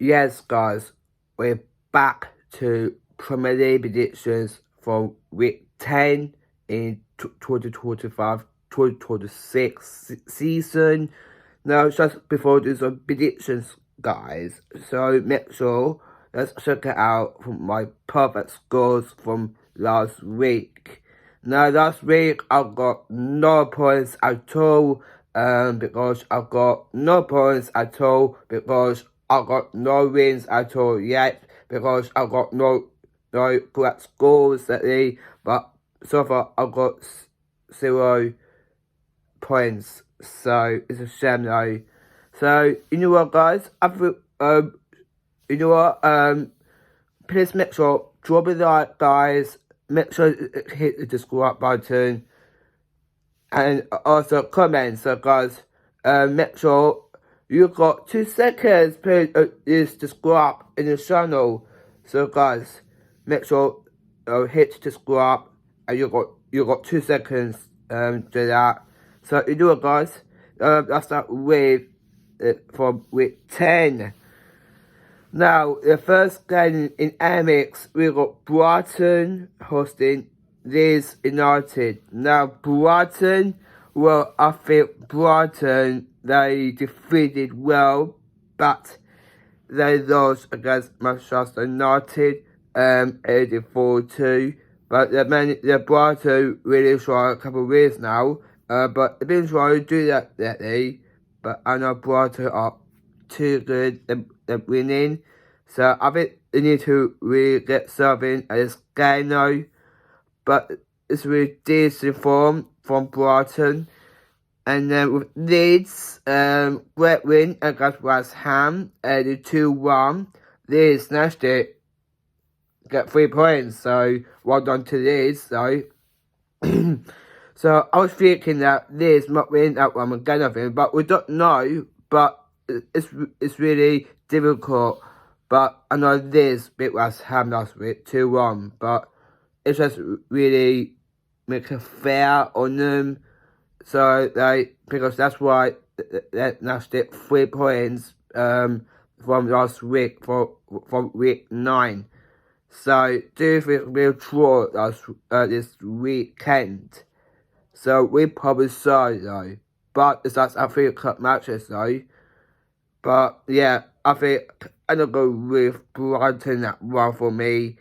Yes, guys, we're back to Premier League predictions for week 10 in 2025-2026 season. Now, just before we do some predictions, guys, so make sure let's check it out from my perfect scores from last week. Now, last week I got no points at all, because I got no points at all because I got no wins at all yet because I got no correct scores lately, but so far I got 0 points. So it's a shame though. So you know what, guys? You know what? Please make sure drop a like, guys. Make sure you hit the subscribe button and also comment. So guys, make sure you got 2 seconds. Please is subscribe in the channel. So guys, make sure hit subscribe and you got 2 seconds to that. So you do it, guys. Let's start with from week 10. Now, the first game in Amex, we got Brighton hosting Leeds United. Now, Brighton, well, I think Brighton, they defeated well, but they lost against Manchester United, 84-2. But the Brighton really try a couple of years now, but they've been trying to do that lately. But I know Brighton are too good at winning. So I think they need to really get something at this game now. But it's really decent form from Brighton. And then with Leeds, great win against West Ham, the 2-1. Leeds snatched it, got 3 points, so well done to Leeds. So, so I was thinking that Leeds might win that one again, I think, but we don't know. But it's really difficult. But I know Leeds beat West Ham last week 2-1, but it's just really make it fair on them. So because that's why they snatched it 3 points from last week from week 9. So do you think we'll draw this weekend? So we probably saw though, but it's just Africa Cup matches though. But yeah, I think I'm gonna go with Brighton that one for me.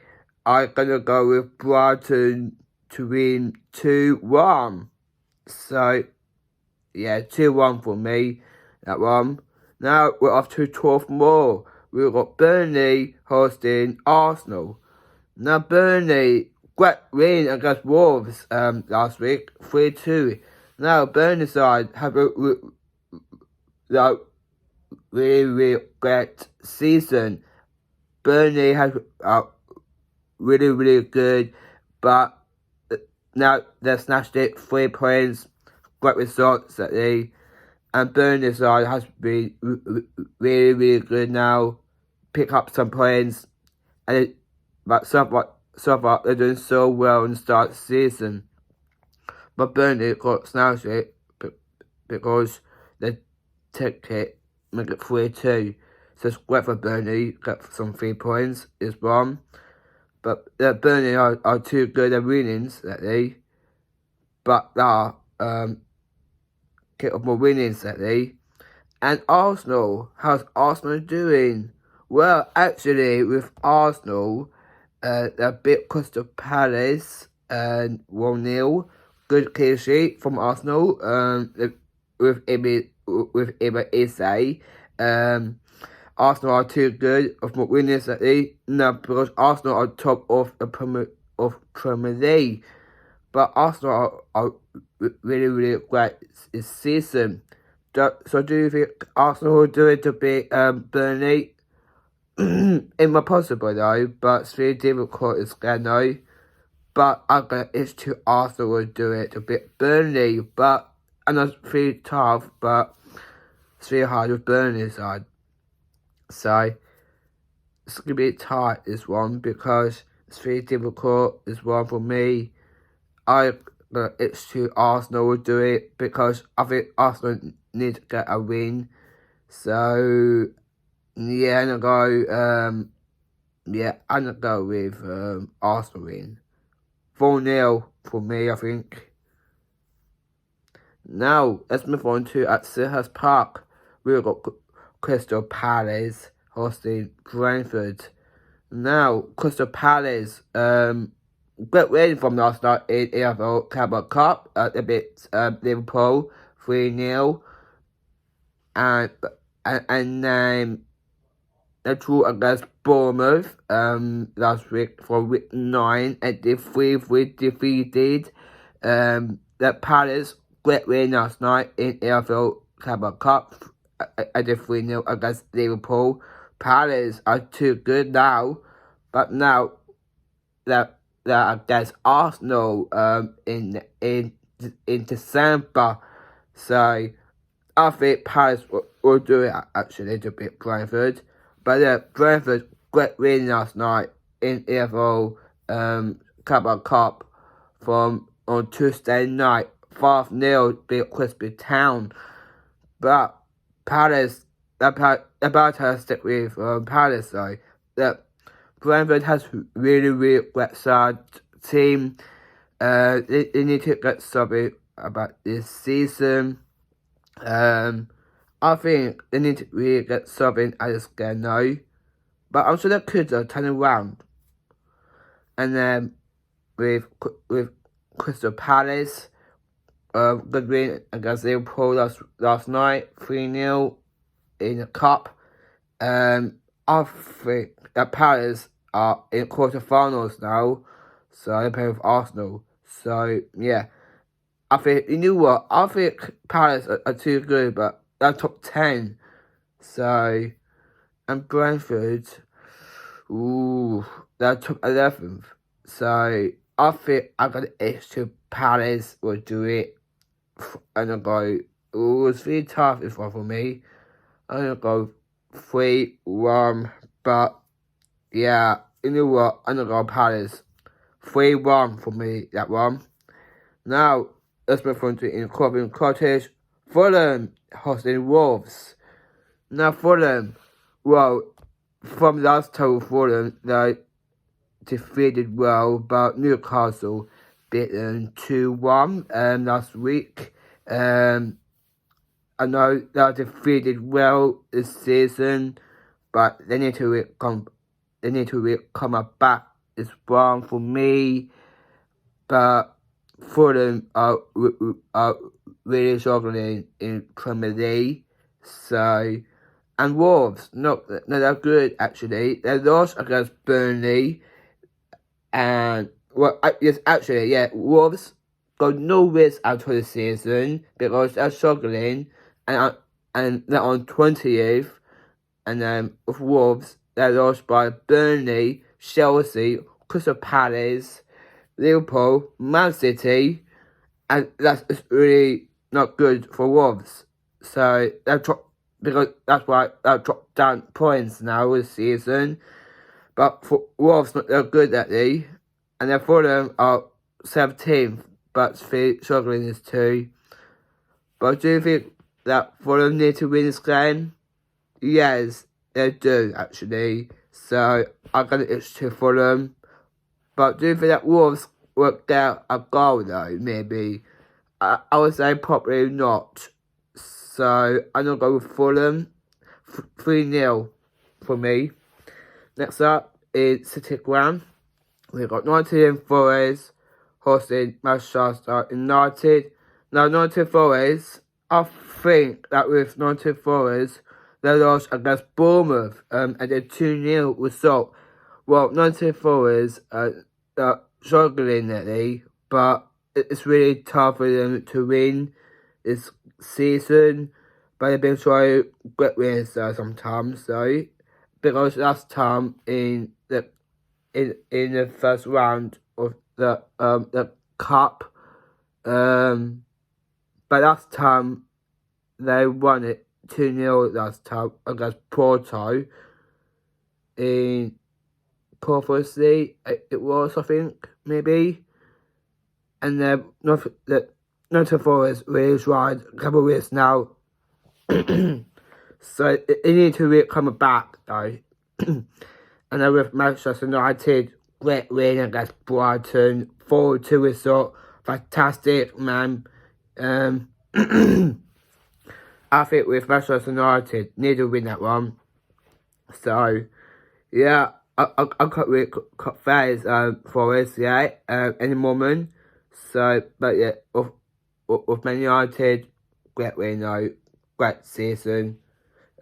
I'm gonna go with Brighton to win 2-1. So yeah, 2-1 for me, that one. Now we're off to 12 more. We've got Burnley hosting Arsenal. Now Burnley, great win against Wolves last week, 3-2. Now Burnley side have a really great season. Burnley has really good, but now they've snatched it 3 points. Great results that they, and Burnley side has been really good now. Pick up some points, but so far they're doing so well in the start of the season. But Burnley got snatched it because they took it, make it 3-2. So it's great for Burnley, get some 3 points is one. But Burnley are too good at winnings lately. But they are get up more winnings lately. And Arsenal, how's Arsenal doing? Well, actually, with Arsenal, they beat Crystal Palace and 1-0. Good clean sheet from Arsenal. With Iba Isse. Arsenal are too good of more winners lately. No, because Arsenal are top of the Premier League. But Arsenal are really great this season. So do you think Arsenal will do it to beat Burnley? It might possible though, but it's really difficult it's going though. But I think it's to Arsenal will do it to beat Burnley. But I know it's pretty tough, but it's really hard with Burnley side. So it's gonna be tight this one because it's really difficult this one for me. It's to Arsenal will do it because I think Arsenal need to get a win. So Yeah, I'm gonna go with Arsenal win. 4-0 for me, I think. Now, let's move on to at Selhurst Park. We've got Crystal Palace hosting Brentford. Now, Crystal Palace, great win from last night in EFL Carabao Cup. They beat Liverpool 3-0. And then they drew against Bournemouth last week for week 9 and they 3-3 defeated the Palace. Great win last night in AFL Carabao Cup. I did 3-0 against Liverpool. Palace are too good now, but now they're against Arsenal in December. So I think Palace will do it actually to beat Brentford. But yeah, Brentford great win last night in EFL Carabao Cup from on Tuesday night. 5-0 beat Crispy Town. But Palace, about to stick with Palace though. That Brentford has really great side team. They need to get something about this season. I think they need to really get something at this game now. But I'm sure they could turn around. And then with Crystal Palace, good win against Liverpool last night, 3-0 in the cup. I think that Palace are in quarterfinals now, so they're playing with Arsenal. So yeah, I think you know what? I think Palace are too good, but they're top 10. So and Brentford, ooh, they're top 11th. So I think I got an extra Palace will do it. And I go, ooh, it's really tough this one for me. I'm gonna go 3-1, but yeah, you know what? I'm gonna go Palace. 3-1 for me, that one. Now, let's move on to in Craven Cottage. Fulham hosting Wolves. Now, Fulham, well, from last time Fulham, they defeated well, but Newcastle beat them 2-1 last week. I know they defeated well this season, but they need to come back. It's one for me, but Fulham are really struggling in Premier League. So, and Wolves, no, they're good actually. They lost against Burnley, and well, yes, actually, yeah, Wolves got no risk out of the season because they're struggling, and they're on 20th, and then with Wolves, they're lost by Burnley, Chelsea, Crystal Palace, Liverpool, Man City, and that's really not good for Wolves. So they've dropped, because that's why they've dropped down points now this season. But for Wolves, not that good at the, and then Fulham are 17th, but struggling is 2. But do you think that Fulham need to win this game? Yes, they do actually. So I'm gonna itch to Fulham. But do you think that Wolves will get a goal though? Maybe. I would say probably not. So I'm gonna go with Fulham. 3-0 for me. Next up is City Ground. We've got Nottingham Forest hosting Manchester United. Now Nottingham Forest, I think that with Nottingham Forest, they lost against Bournemouth and a 2-0 result. Well, Nottingham Forest are struggling lately, but it's really tough for them to win this season. But they've been trying great wins sometimes, though, because last time in the first round of the cup, but last time they won it 2-0 last time against Porto in Prophecy, it was, I think, maybe. And then Nottingham Forest really tried a couple of weeks now. So they need to really come back though. And then with Manchester United, great win against Brighton, 4-2 result, fantastic man. I think with Manchester United, need to win that one. So, yeah, I can't really cut phase for us, yeah, any moment. So, but yeah, with Man United, great win, though, great season.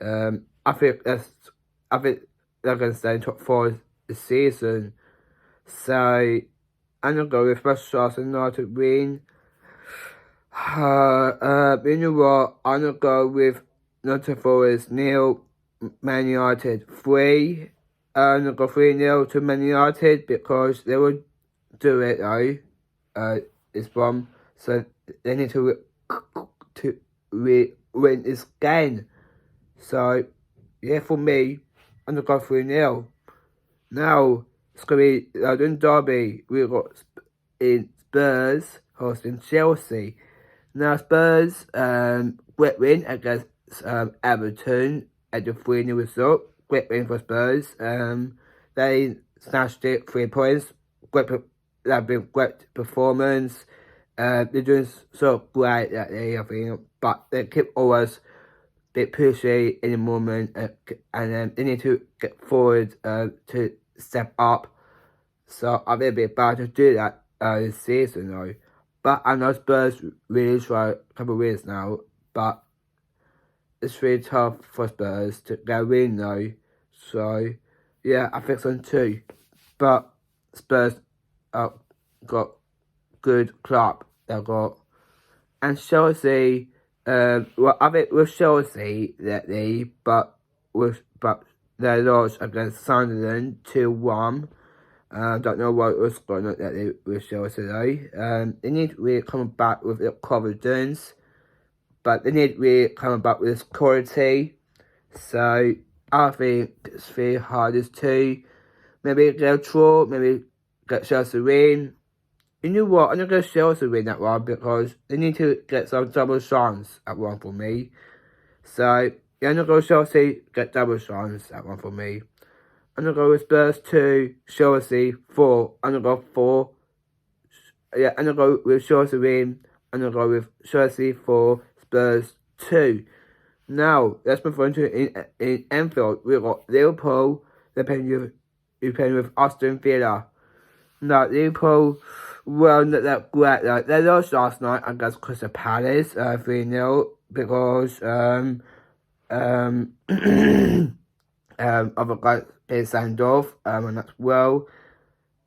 I think they're going to stay in top 4 this season. So, I'm going to go with Manchester United win. You know what? I'm going to go with Nottingham Forest nil, Man United 3. I'm going to go 3-0 to Man United because they will do it though. This one. So they need to win this game. So, yeah, for me, I'm going to go 3-0. Now, it's going to be London Derby. We've got in Spurs hosting Chelsea. Now, Spurs, great win against Everton at the 3-0 result. Great win for Spurs. They snatched it 3 points. That'd been great performance. They're doing so great that day, I think. But they keep always a bit pushy in the moment, and they need to get forward to step up. So I think it'd be bad to do that this season though. But I know Spurs really try a couple of years now, but it's really tough for Spurs to get a win though. So yeah, I think so too. But Spurs got good club. They've got, and Chelsea. Well, I think with Chelsea that they lost against Sunderland 2-1. Don't know what was going on that they with Chelsea though. They need to really come back with their confidence, but they need to really come back with this quality. So I think it's the hardest two. Maybe get a draw, maybe get Chelsea win. You know what? I'm gonna go Chelsea win that one because they need to get some double chance at one for me. So yeah, I'm gonna go Chelsea get double chance at one for me. I'm going to go with Spurs 2, Chelsea 4. I'm going to go 4. Yeah, I'm going to go with Chelsea win. I'm going to go with Chelsea 4, Spurs 2. Now, let's move on to in Anfield. We've got Liverpool. They're playing with Aston Villa. Now, Liverpool, well, not that great. They lost last night against Crystal Palace 3-0 because other guys played Sandorf, and that's well.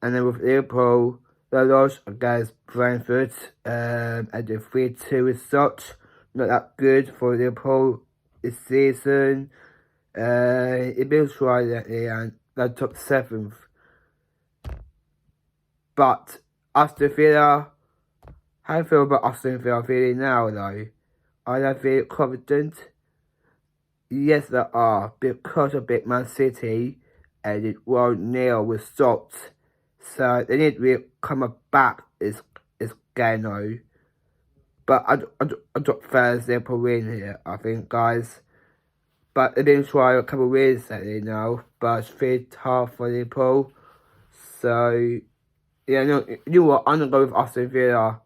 And then with Liverpool, they lost against Brentford at the 3-2 result. Not that good for Liverpool this season. It feels right that they're top 7th. But Aston Villa, how do you feel about Aston Villa feeling now though? Are they feeling confident? Yes, they are, because of Big Man City and it won't nail results. So they need to really come back this game now. But I don't fancy Liverpool win here, I think, guys. But they've been trying a couple of wins lately now, but it's very tough for Liverpool. So, yeah, no, you know what? I'm going to go with Aston Villa.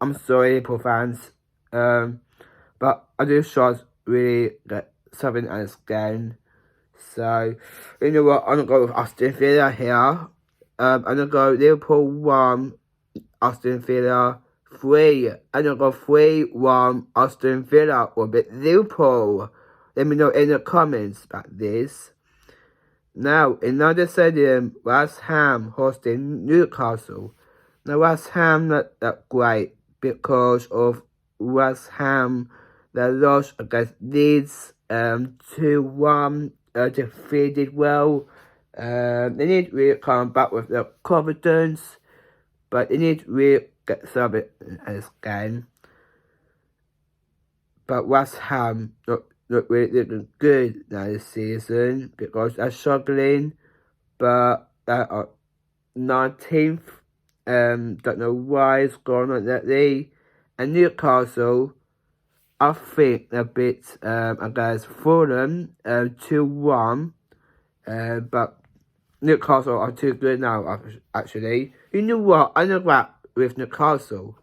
I'm sorry, Liverpool fans. But I do shots really get something at this game. So, you know what? I'm going to go with Aston Villa here. I'm going to go Liverpool 1, Aston Villa 3. I'm going to go 3-1 Aston Villa or bit Liverpool. Let me know in the comments about this. Now, in London Stadium, West Ham hosting Newcastle. Now, West Ham not that great because of West Ham. They lost against Leeds 2-1. Defeated well. They need to really come back with their confidence, but they need to really get something in this game. But West Ham not really looking good now this season because they're struggling, but they are 19th. Don't know why it's going on lately. And Newcastle, I think a bit against Fulham 2-1, but Newcastle are too good now. Actually, you know what? I'm gonna go with Newcastle.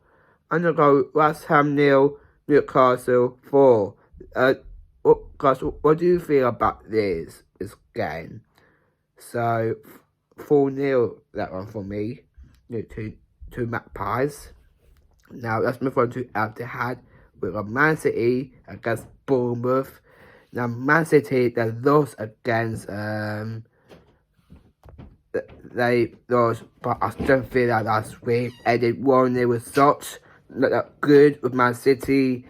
I'm gonna go West Ham 0, Newcastle 4. Guys, what do you feel about this game? So 4-0 that one for me. To Magpies. Now let's move on to Etihad. We've got Man City against Bournemouth. Now Man City they lost against they lost, but I still feel that last week and they won. They were such not that good with Man City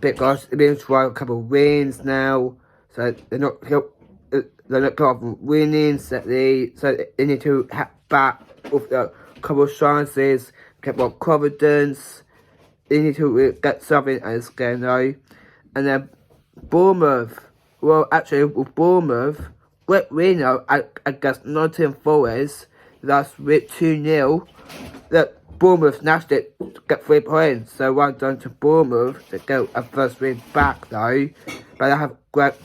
because they've been trying a couple of wins now, so they're not winning. So they need to have back with a couple of chances, get more confidence. They need to get something in this game though. And then Bournemouth, well actually with Bournemouth, great winner against Nottingham Forest last week 2-0. That Bournemouth snatched it to get 3 points, so well done to Bournemouth to get a first win back though. But they have great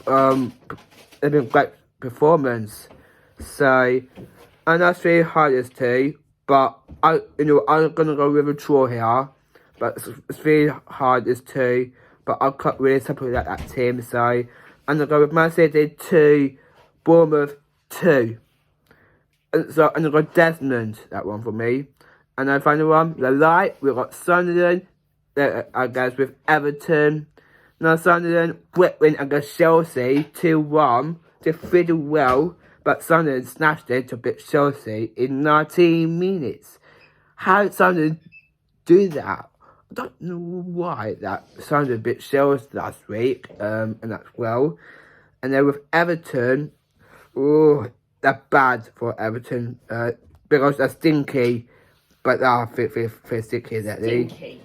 they've been great performance. So and that's really hard as too. But I'm gonna go with a draw here. But it's really hard as too. But I can't really support that team. So I'm gonna go with Man City 2, Bournemouth 2. And so I'm gonna go Desmond, that one for me. And then final one, the light, we've got Sunderland, I guess with Everton. Now Sunderland, great win against Chelsea, 2-1. They fiddled well, but Sunderland snatched it to beat Chelsea in 19 minutes. How did Sunderland do that? I don't know why that Sunderland beat Chelsea last week, and that's well. And then with Everton, oh, they're bad for Everton, because they're stinky. But I think they're stinky that league.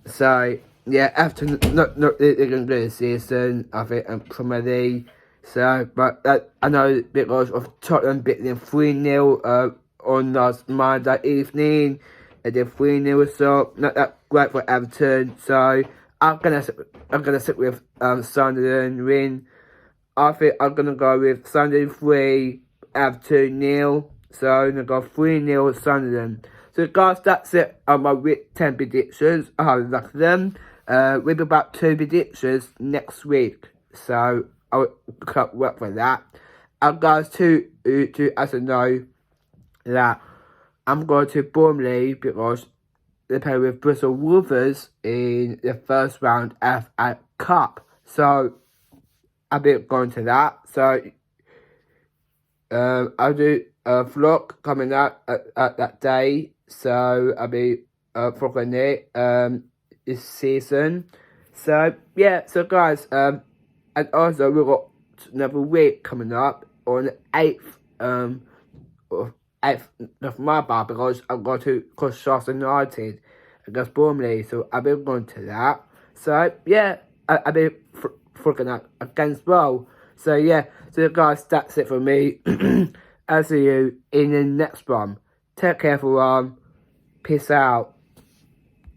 So yeah, Everton not they're gonna do this season. I think Premier League. So, but I know because of Tottenham beating them 3-0 on last Monday evening. They did 3-0, so not that great for Everton. So I'm gonna stick with Sunderland win. I think I'm gonna go with Sunderland 3, Everton 0. So I'm gonna go 3-0 Sunderland. So guys, that's it on my week 10 predictions. I hope you like them. We'll be back 2 predictions next week. So I can't work for that. And guys, to as you know that I'm going to Burnley because they play with Bristol Rovers in the first round FA Cup. So I'll be going to that. So I'll do a vlog coming out at that day. So I'll be vlogging it this season. So yeah, so guys, and also we've got another week coming up on the 8th of my bar because I'm going to Sheffield United against Burnley. So I'll be going to that. So yeah, I'll be vlogging that against well. So yeah, so guys, that's it for me. I'll see you in the next one. Take care everyone. Peace out.